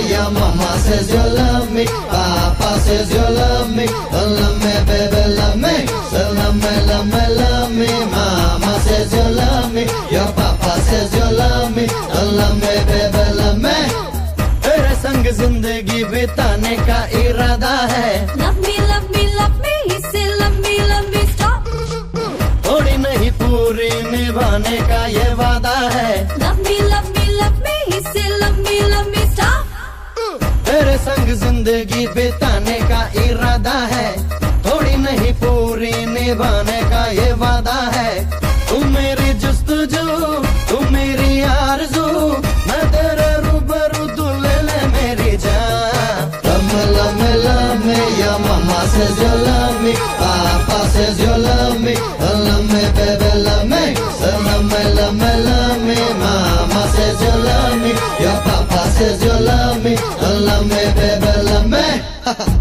Your mama says you love me, Papa says you love me. Love me, baby, love me. So love me, love me, love me. Mama says you love me, your Papa says you love me. Love me, baby, love me. तेरे संग जिंदगी बिताने का इरादा है. Love me, love me, love me. He said love me, stop. थोड़ी नहीं पूरी निभाने का ये वादा है. Love me, love me, love me. He said love me, stop. तेरे संग जिंदगी बिताने का इरादा है. थोड़ी नहीं पूरी निभाने का ये वादा है. तू मेरी जुस्तजू, तू मेरी आरज़ू, मैं तेरे रूबरू, तू ले ले मेरी जान. Love me, love me. Your mama says you love me, Papa says you love me. Love me, baby, love me. So love me, love me, love me. Mama says you love me, your Papa says you love me. Love me, baby, love me.